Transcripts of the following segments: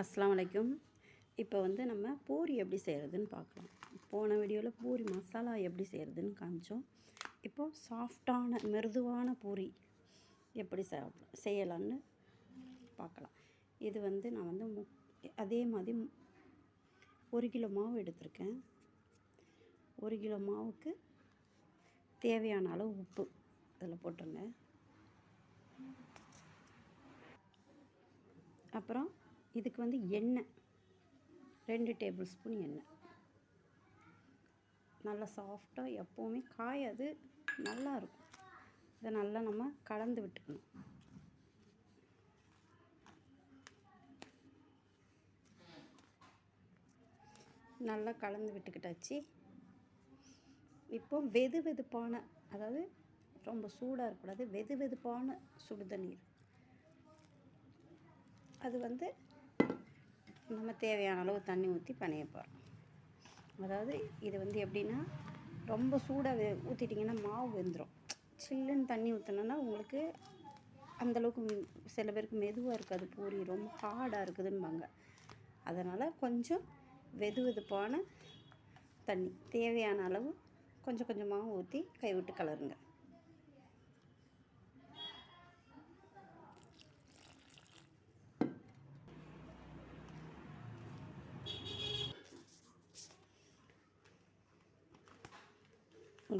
அஸ்ஸலாமு அலைக்கும். இப்போ வந்து நம்ம பூரி எப்படி செய்கிறதுன்னு பார்க்கலாம். போன வீடியோவில் பூரி மசாலா எப்படி செய்கிறதுன்னு காமிச்சோம். இப்போது சாஃப்டான மிருதுவான பூரி எப்படி செய்யலான்னு பார்க்கலாம். இது வந்து நான் வந்து அதே மாதிரி 1 கிலோ மாவு எடுத்திருக்கேன். 1 கிலோ மாவுக்கு தேவையான அளவு உப்பு அதில் போட்டுருங்க. அப்புறம் இதுக்கு வந்து எண்ணெய் 2 டேபிள் ஸ்பூன் எண்ணெய். நல்லா சாஃப்டாக எப்போவுமே காயாது, நல்லாயிருக்கும். இதை நல்லா நம்ம கலந்து விட்டுக்கணும். நல்லா கலந்து விட்டுக்கிட்டாச்சு. இப்போ வெது வெதுப்பான, அதாவது ரொம்ப சூடாக இருக்கக்கூடாது, வெது வெதுப்பான சுடு தண்ணீர், அது வந்து நம்ம தேவையான அளவு தண்ணி ஊற்றி பனைய போகிறோம். அதாவது இது வந்து எப்படின்னா, ரொம்ப சூடாக ஊற்றிட்டிங்கன்னா மாவு வெந்துடும். சில்லுன்னு தண்ணி ஊற்றினோன்னா உங்களுக்கு அந்தளவுக்கு சில பேருக்கு மெதுவாக இருக்காது, பூரி ரொம்ப ஹார்டாக இருக்குதுன்பாங்க. அதனால் கொஞ்சம் வெது வெதுப்பான தண்ணி தேவையான அளவு கொஞ்சம் கொஞ்சமாக ஊற்றி கைவிட்டு கலருங்க.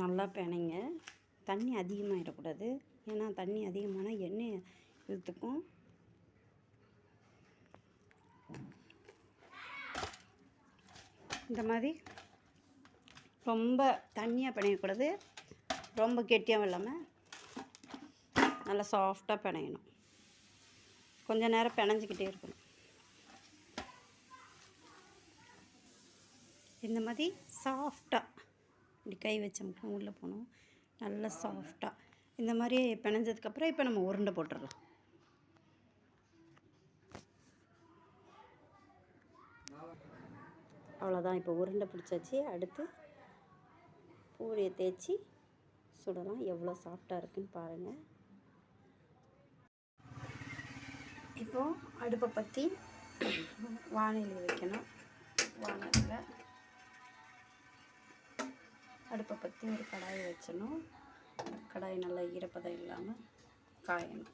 நல்லா பிணைங்க. தண்ணி அதிகமாகிடக்கூடாது, ஏன்னா தண்ணி அதிகமான எண்ணெய் இழுத்துக்கும். இந்த மாதிரி ரொம்ப தண்ணியாக பிணையக்கூடாது, ரொம்ப கெட்டியாகவும் இல்லாமல் நல்லா சாஃப்டாக பிணையணும். கொஞ்சம் நேரம் பிணைஞ்சிக்கிட்டே இருக்கணும். இந்த மாதிரி சாஃப்டாக இப்படி கை வச்சோம்னா உள்ளே போகணும். நல்லா சாஃப்டாக இந்த மாதிரி பிணைஞ்சதுக்கப்புறம் இப்போ நம்ம உருண்டை போட்டுடலாம். அவ்வளோதான், இப்போ உருண்டை பிடிச்சாச்சு. அடுத்து பூரியை தேய்ச்சி சுடலாம். எவ்வளோ சாஃப்டாக இருக்குன்னு பாருங்கள். இப்போது அடுப்பை பற்றி வானிலை வைக்கணும். வானலில் அடுப்பை பற்றி ஒரு கடாயை வச்சணும். கடாய் நல்லா ஈரப்பதம் இல்லாமல் காயணும்.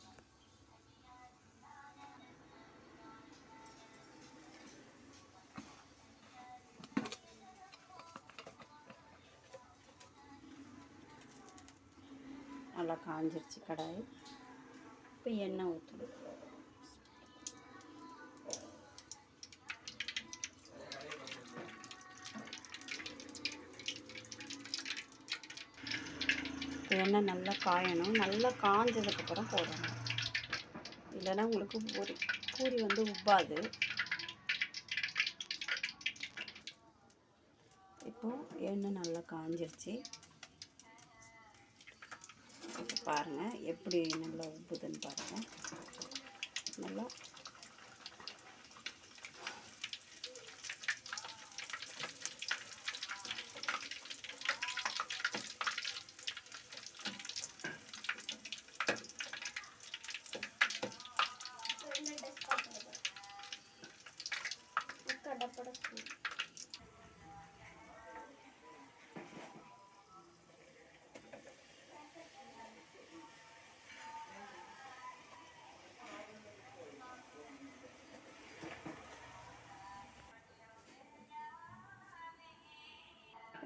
நல்லா காஞ்சிருச்சு கடாய். இப்போ எண்ணெய் ஊற்றணும். எண்ணெய் நல்லா காயணும். நல்லா காஞ்சதுக்கப்புறம் போடணும், இல்லைன்னா உங்களுக்கு பூரி வந்து உப்பாது. இப்போது எண்ணெய் நல்லா காஞ்சிருச்சு. இப்போ பாருங்கள் எப்படி நல்லா உப்புதுன்னு பாருங்கள். நல்லா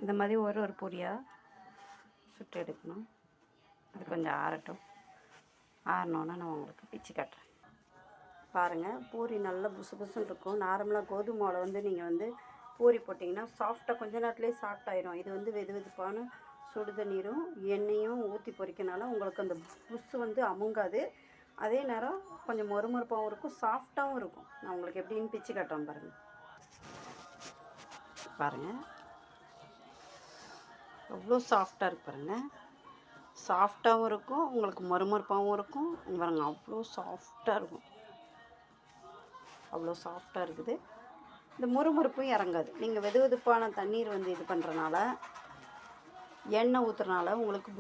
இந்த மாதிரி ஒரு பொரியாக சுட்டு எடுக்கணும். அது கொஞ்சம் ஆறட்டும். ஆறினோன்னா நான் உங்களுக்கு பிச்சு காட்டுறேன். பாருங்கள், பூரி நல்லா புசு புசுன்னு இருக்கும். நார்மலாக கோதுமை மாவில் வந்து நீங்கள் வந்து பூரி போட்டிங்கன்னா சாஃப்டாக கொஞ்ச நேரத்துலேயே சாஃப்டாயிரும். இது வந்து வெது வெதுப்பான சுடு தண்ணீரும் எண்ணெயும் ஊற்றி பொரிக்கனால உங்களுக்கு அந்த புஷ் வந்து அமுங்காது. அதே நேரம் கொஞ்சம் மொறுமொறுப்பாகவும் இருக்கும், சாஃப்டாகவும் இருக்கும். நான் உங்களுக்கு எப்படின்னு பிச்சு காட்டுறேன் பாருங்கள். பாருங்கள் எவ்வளோ சாஃப்டாக இருக்கு பாருங்கள். சாஃப்டாகவும் இருக்கும், உங்களுக்கு மொறுமொறுப்பாகவும் இருக்கும். பாருங்கள் அவ்வளோ சாஃப்டாக இருக்கும், அவ்வளோ சாஃப்டாக இருக்குது. இந்த மொறுமொறுப்பும் இறங்காது. நீங்கள் வெது வெதுப்பான தண்ணீர் வந்து இது பண்ணுறனால, எண்ணெய் ஊற்றுறனால உங்களுக்கு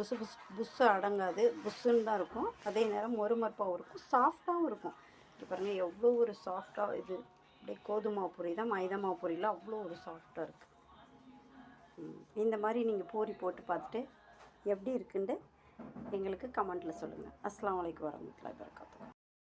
புஸ்ஸு அடங்காது, புஸ்ஸுன்னு தான் இருக்கும். அதே நேரம் மொறுமொறுப்பாகவும் இருக்கும், சாஃப்டாகவும் இருக்கும். இது பாருங்கள் எவ்வளோ ஒரு சாஃப்டாக இது அப்படியே கோதுமை பூரி தான், மைதா மாவு பூரியில் அவ்வளோ ஒரு சாஃப்டாக இருக்குது. இந்த மாதிரி நீங்கள் பூரி போட்டு பார்த்துட்டு எப்படி இருக்குன்ட்டு எங்களுக்கு கமெண்ட்டில் சொல்லுங்கள். அஸ்ஸலாமு அலைக்கும் வரஹ்மத்துல்லாஹி வபரகாத்துஹு.